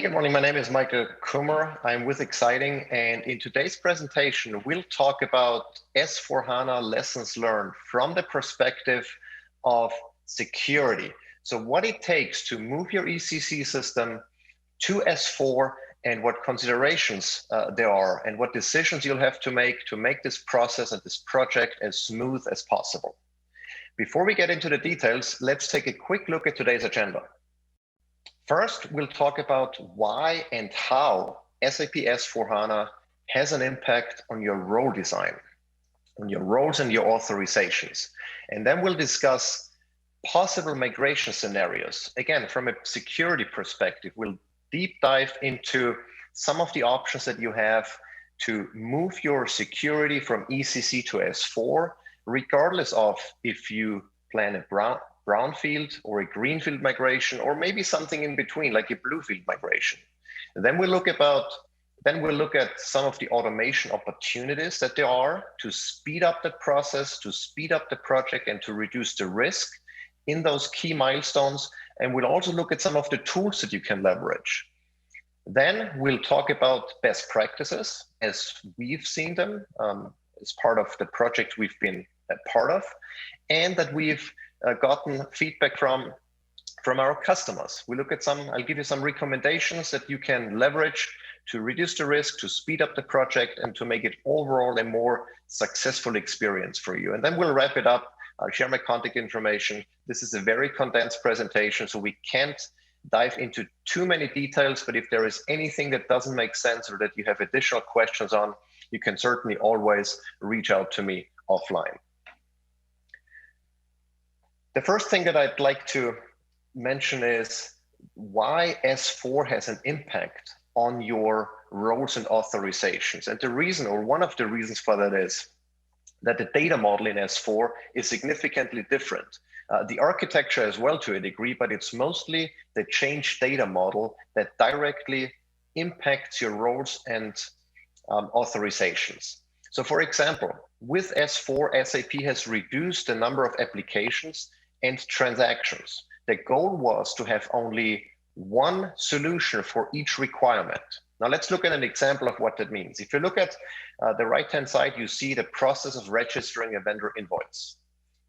Good morning. My name is Michael Kummer. I'm with Xiting, and in today's presentation, we'll talk about S/4HANA lessons learned from the perspective of security. So what it takes to move your ECC system to S4 and what considerations there are and what decisions you'll have to make this process and this project as smooth as possible. Before we get into the details, let's take a quick look at today's agenda. First, we'll talk about why and how SAP S/4HANA has an impact on your role design, on your roles and your authorizations. And then we'll discuss possible migration scenarios. Again, from a security perspective, we'll deep dive into some of the options that you have to move your security from ECC to S4, regardless of if you plan a brownfield or a greenfield migration, or maybe something in between, like a bluefield migration. And then we'll look at some of the automation opportunities that there are to speed up the process, to speed up the project, and to reduce the risk in those key milestones. And we'll also look at some of the tools that you can leverage. Then we'll talk about best practices as we've seen them as part of the project we've been a part of, and that we've gotten feedback from our customers. We look at I'll give you some recommendations that you can leverage to reduce the risk, to speed up the project, and to make it overall a more successful experience for you. And then we'll wrap it up. I'll share my contact information. This is a very condensed presentation, so we can't dive into too many details, but if there is anything that doesn't make sense or that you have additional questions on, you can certainly always reach out to me offline. The first thing that I'd like to mention is why S4 has an impact on your roles and authorizations. And the reason, or one of the reasons for that, is that the data model in S4 is significantly different. The architecture as well to a degree, but it's mostly the change data model that directly impacts your roles and authorizations. So for example, with S4, SAP has reduced the number of applications and transactions. The goal was to have only one solution for each requirement. Now let's look at an example of what that means. If you look at the right-hand side, you see the process of registering a vendor invoice.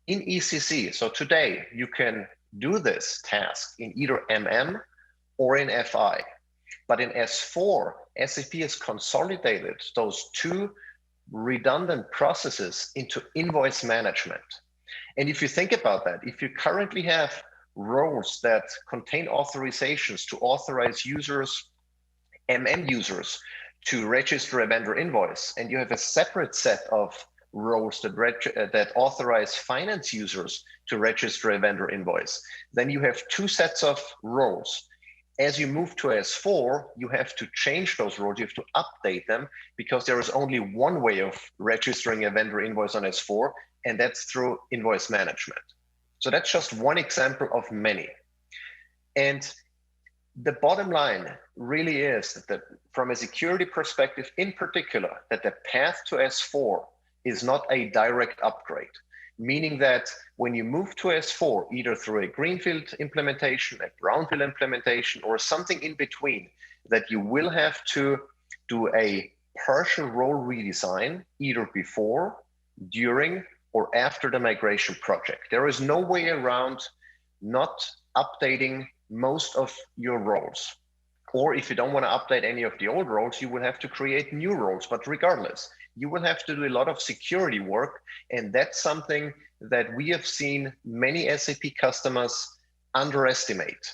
In ECC, so today you can do this task in either MM or in FI. But in S4, SAP has consolidated those two redundant processes into invoice management. And if you think about that, if you currently have roles that contain authorizations to authorize users, MM users, to register a vendor invoice, and you have a separate set of roles that authorize finance users to register a vendor invoice, then you have two sets of roles. As you move to S4, you have to change those roles, you have to update them, because there is only one way of registering a vendor invoice on S4, and that's through invoice management. So that's just one example of many. And the bottom line really is that from a security perspective in particular, that the path to S4 is not a direct upgrade, meaning that when you move to S4, either through a greenfield implementation, a brownfield implementation, or something in between, that you will have to do a partial role redesign either before, during, or after the migration project. There is no way around not updating most of your roles. Or if you don't want to update any of the old roles, you will have to create new roles. But regardless, you will have to do a lot of security work. And that's something that we have seen many SAP customers underestimate.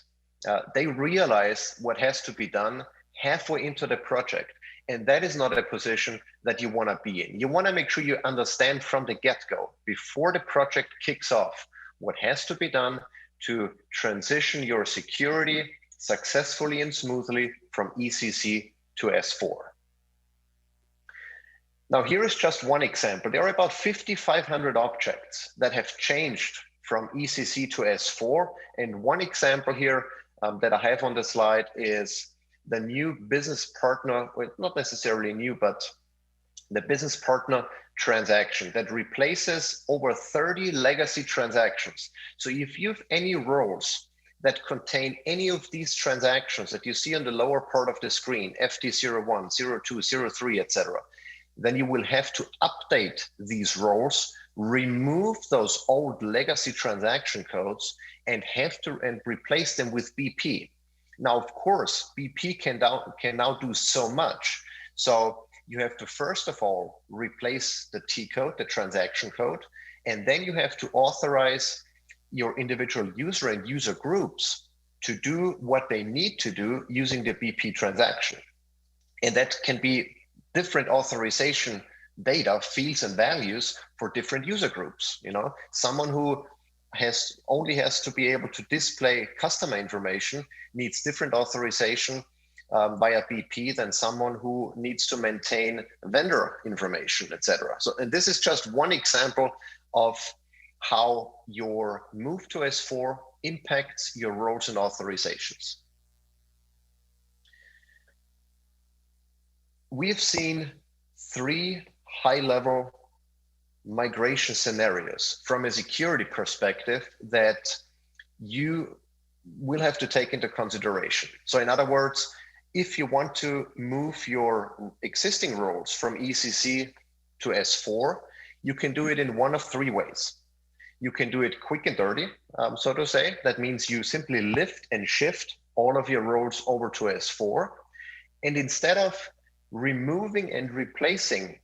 They realize what has to be done halfway into the project. And that is not a position that you want to be in. You want to make sure you understand from the get-go, before the project kicks off, what has to be done to transition your security successfully and smoothly from ECC to S4. Now, here is just one example. There are about 5,500 objects that have changed from ECC to S4. And one example here that I have on the slide is the new business partner, well, not necessarily new, but the business partner transaction that replaces over 30 legacy transactions. So if you have any roles that contain any of these transactions that you see on the lower part of the screen, FD01, 02, 03, etc., then you will have to update these roles, remove those old legacy transaction codes, and replace them with BP. Now, of course, BP can now do so much. So you have to, first of all, replace the T code, the transaction code, and then you have to authorize your individual user and user groups to do what they need to do using the BP transaction. And that can be different authorization data, fields and values for different user groups. You know, someone who only has to be able to display customer information needs different authorization via BP than someone who needs to maintain vendor information, etc. So, and this is just one example of how your move to S4 impacts your roles and authorizations. We've seen 3 high-level migration scenarios from a security perspective that you will have to take into consideration. So in other words, if you want to move your existing roles from ECC to S4, you can do it in one of 3 ways. You can do it quick and dirty, so to say. That means you simply lift and shift all of your roles over to S4. And instead of removing and replacing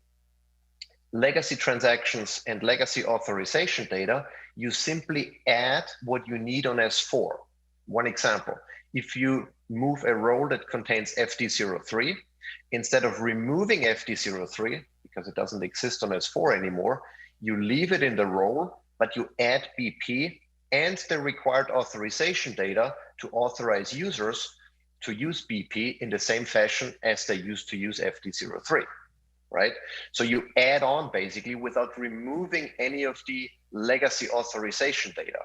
legacy transactions and legacy authorization data, you simply add what you need on S4. One example, if you move a role that contains FD03, instead of removing FD03, because it doesn't exist on S4 anymore, you leave it in the role, but you add BP and the required authorization data to authorize users to use BP in the same fashion as they used to use FD03, right? So you add on basically without removing any of the legacy authorization data.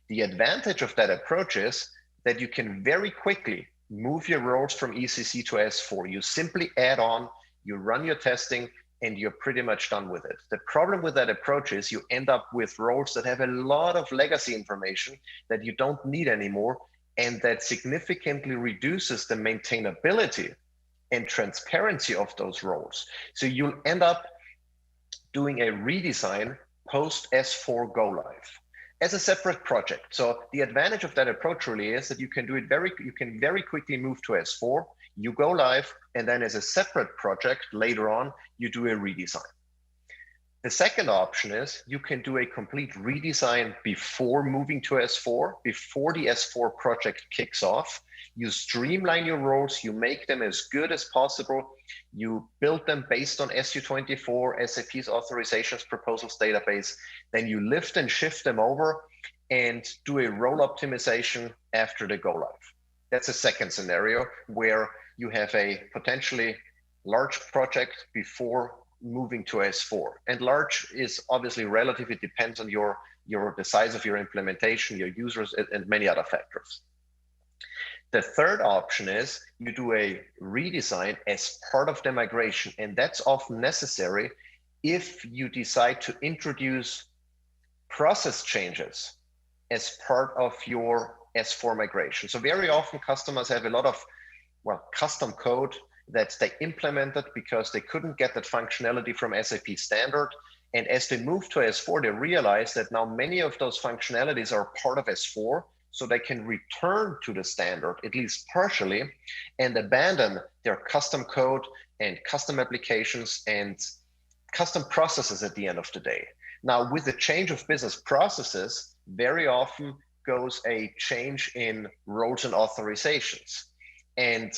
The advantage of that approach is that you can very quickly move your roles from ECC to S4. You simply add on, you run your testing, and you're pretty much done with it. The problem with that approach is you end up with roles that have a lot of legacy information that you don't need anymore, and that significantly reduces the maintainability and transparency of those roles. So you'll end up doing a redesign post S4 go live as a separate project. So the advantage of that approach really is that you can do it you can very quickly move to S4, you go live, and then as a separate project later on, you do a redesign. The second option is you can do a complete redesign before moving to S4, before the S4 project kicks off. You streamline your roles, you make them as good as possible, you build them based on SU24, SAP's authorizations proposals database, then you lift and shift them over and do a role optimization after the go live. That's a second scenario where you have a potentially large project before moving to S4. And large is obviously relative. It depends on the size of your implementation, your users, and many other factors. The third option is you do a redesign as part of the migration, and that's often necessary if you decide to introduce process changes as part of your S4 migration. So very often customers have a lot of, custom code that they implemented because they couldn't get that functionality from SAP standard. And as they move to S4, they realize that now many of those functionalities are part of S4, so they can return to the standard, at least partially, and abandon their custom code and custom applications and custom processes at the end of the day. Now, with the change of business processes, very often goes a change in roles and authorizations. And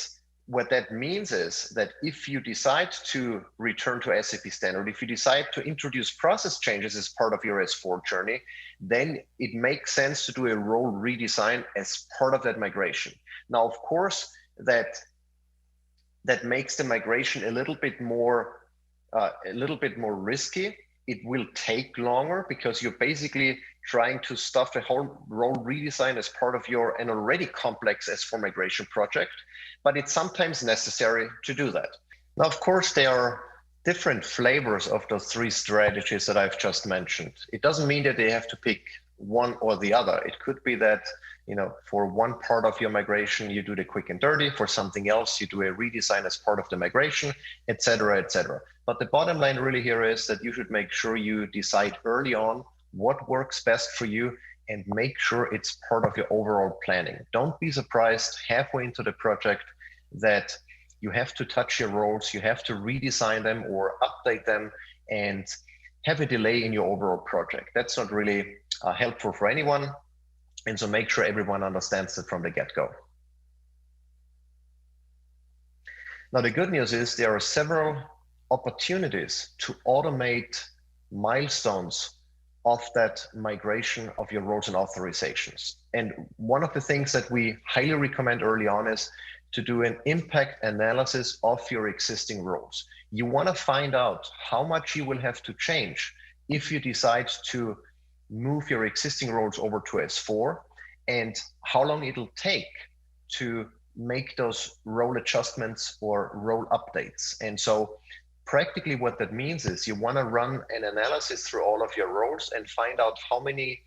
what that means is that if you decide to return to SAP standard, if you decide to introduce process changes as part of your S4 journey, then it makes sense to do a role redesign as part of that migration. Now, of course, that makes the migration a little bit more risky. It will take longer because you're basically trying to stuff a whole role redesign as part of an already complex S4 migration project, but it's sometimes necessary to do that. Now, of course, there are different flavors of those 3 strategies that I've just mentioned. It doesn't mean that they have to pick one or the other. It could be that, you know, for one part of your migration, you do the quick and dirty. For something else, you do a redesign as part of the migration, et cetera, et cetera. But the bottom line really here is that you should make sure you decide early on what works best for you and make sure it's part of your overall planning. Don't be surprised halfway into the project that you have to touch your roles, you have to redesign them or update them and have a delay in your overall project. That's not really helpful for anyone. And so make sure everyone understands it from the get-go. Now, the good news is there are several opportunities to automate milestones of that migration of your roles and authorizations. And one of the things that we highly recommend early on is to do an impact analysis of your existing roles. You want to find out how much you will have to change if you decide to move your existing roles over to S4, and how long it'll take to make those role adjustments or role updates. And so practically what that means is you want to run an analysis through all of your roles and find out how many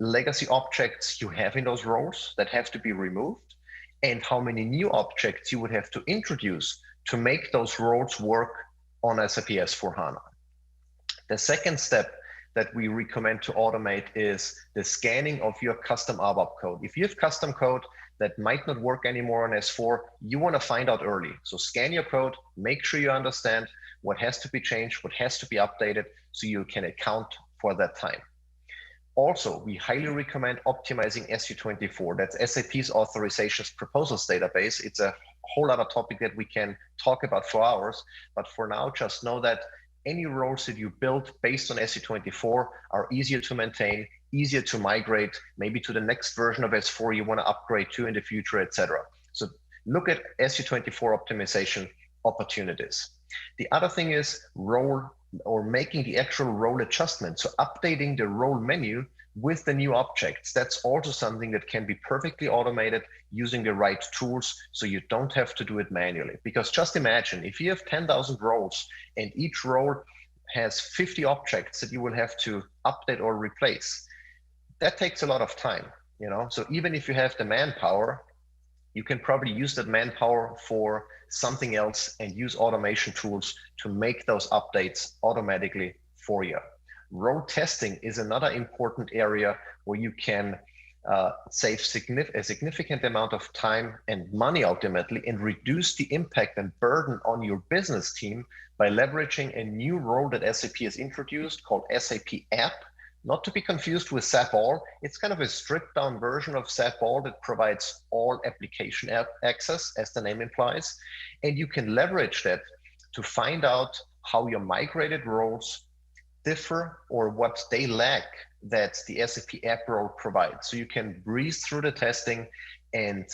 legacy objects you have in those roles that have to be removed, and how many new objects you would have to introduce to make those roles work on SAP S/4HANA. The second step that we recommend to automate is the scanning of your custom ABAP code. If you have custom code that might not work anymore on S4, you want to find out early. So scan your code, make sure you understand what has to be changed, what has to be updated, so you can account for that time. Also, we highly recommend optimizing SU24. That's SAP's authorizations proposals database. It's a whole other topic that we can talk about for hours, but for now, just know that any roles that you build based on SU24 are easier to maintain, easier to migrate, maybe to the next version of S4 you want to upgrade to in the future, etc. So look at SU24 optimization opportunities. The other thing is role or making the actual role adjustment. So updating the role menu with the new objects. That's also something that can be perfectly automated using the right tools, so you don't have to do it manually. Because just imagine if you have 10,000 roles and each role has 50 objects that you will have to update or replace. That takes a lot of time, you know? So even if you have the manpower, you can probably use that manpower for something else and use automation tools to make those updates automatically for you. Role testing is another important area where you can save a significant amount of time and money ultimately, and reduce the impact and burden on your business team by leveraging a new role that SAP has introduced called SAP App. Not to be confused with SAP All. It's kind of a stripped down version of SAP All that provides all application access, as the name implies. And you can leverage that to find out how your migrated roles differ or what they lack that the SAP App role provides. So you can breeze through the testing and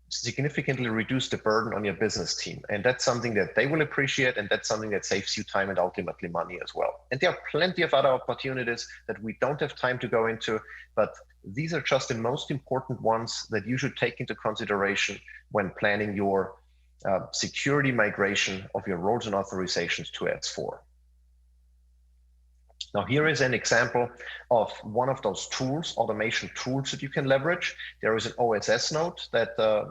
significantly reduce the burden on your business team. And that's something that they will appreciate, and that's something that saves you time and ultimately money as well. And there are plenty of other opportunities that we don't have time to go into, but these are just the most important ones that you should take into consideration when planning your security migration of your roles and authorizations to S4. Now, here is an example of one of those tools, automation tools that you can leverage. There is an OSS note that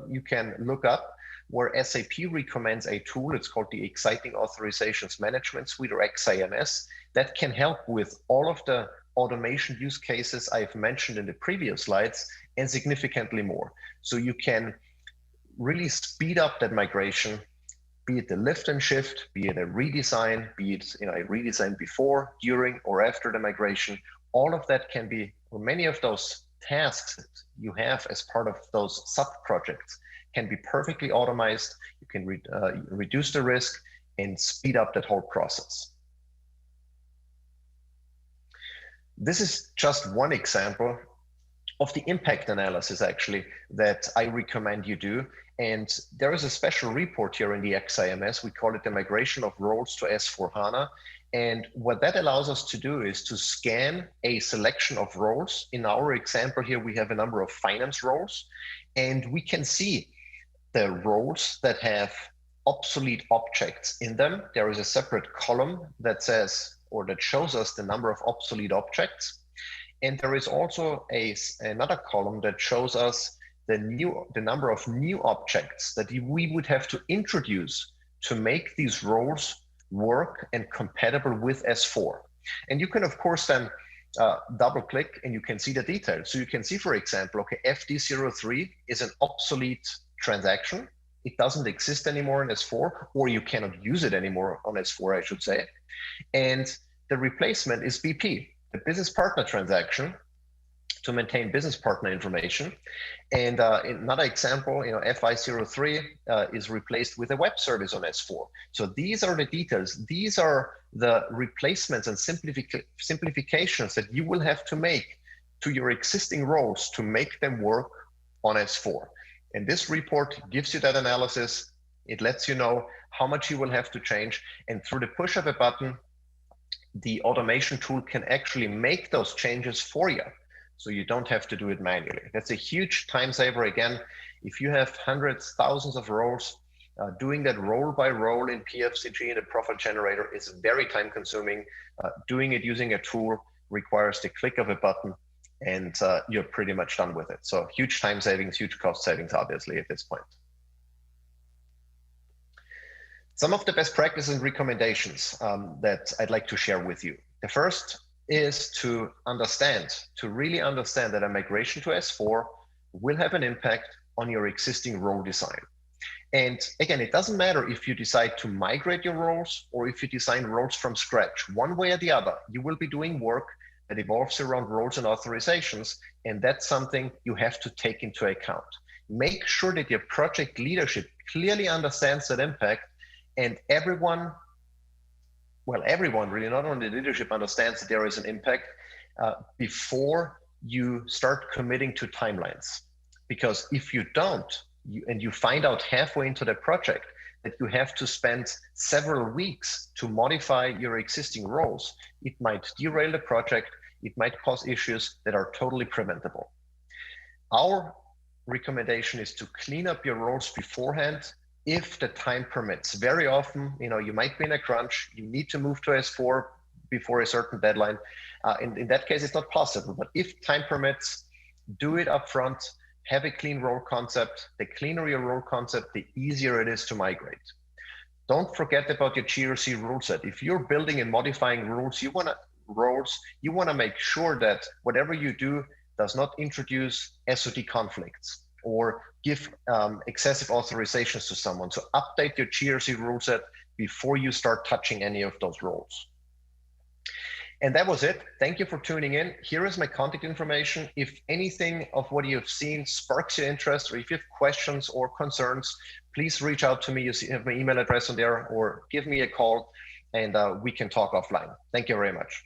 you can look up where SAP recommends a tool. It's called the Xiting Authorizations Management Suite, or XIMS, that can help with all of the automation use cases I've mentioned in the previous slides and significantly more. So you can really speed up that migration, be it the lift and shift, be it a redesign, be it a redesign before, during, or after the migration. All of that can be, or many of those tasks that you have as part of those sub-projects can be perfectly automated. You can reduce the risk and speed up that whole process. This is just one example of the impact analysis actually that I recommend you do. And there is a special report here in the XIMS. We call it the migration of roles to S/4HANA. And what that allows us to do is to scan a selection of roles. In our example here, we have a number of finance roles, and we can see the roles that have obsolete objects in them. There is a separate column that says, or that shows us the number of obsolete objects. And there is also another column that shows us the number of new objects that we would have to introduce to make these roles work and compatible with S4. And you can, of course, then double click and you can see the details. So you can see, for example, okay, FD03 is an obsolete transaction. It doesn't exist anymore in S4, or you cannot use it anymore on S4, I should say. And the replacement is BP, the business partner transaction, to maintain business partner information. And another example, FI03 is replaced with a web service on S4. So these are the details. These are the replacements and simplifications that you will have to make to your existing roles to make them work on S4. And this report gives you that analysis. It lets you know how much you will have to change. And through the push of a button, the automation tool can actually make those changes for you. So you don't have to do it manually. That's a huge time saver. Again, if you have hundreds, thousands of roles, doing that role by role in PFCG in a profile generator is very time consuming. Doing it using a tool requires the click of a button, and you're pretty much done with it. So huge time savings, huge cost savings, obviously, at this point. Some of the best practices and recommendations that I'd like to share with you. The first is to really understand that a migration to S4 will have an impact on your existing role design. And again, it doesn't matter if you decide to migrate your roles or if you design roles from scratch. One way or the other, you will be doing work that evolves around roles and authorizations, and that's something you have to take into account. Make sure that your project leadership clearly understands that impact, and everyone really, not only the leadership, understands that there is an impact before you start committing to timelines. Because if you don't, and you find out halfway into the project that you have to spend several weeks to modify your existing roles, it might derail the project, it might cause issues that are totally preventable. Our recommendation is to clean up your roles beforehand if the time permits. Very often, you might be in a crunch, you need to move to S4 before a certain deadline. In that case, it's not possible, but if time permits, do it up front, have a clean role concept. The cleaner your role concept, the easier it is to migrate. Don't forget about your GRC rule set. If you're building and modifying rules, you want to make sure that whatever you do does not introduce SOD conflicts or give excessive authorizations to someone. So update your GRC rule set before you start touching any of those roles. And that was it. Thank you for tuning in. Here is my contact information. If anything of what you've seen sparks your interest, or if you have questions or concerns, please reach out to me. You have my email address on there, or give me a call and we can talk offline. Thank you very much.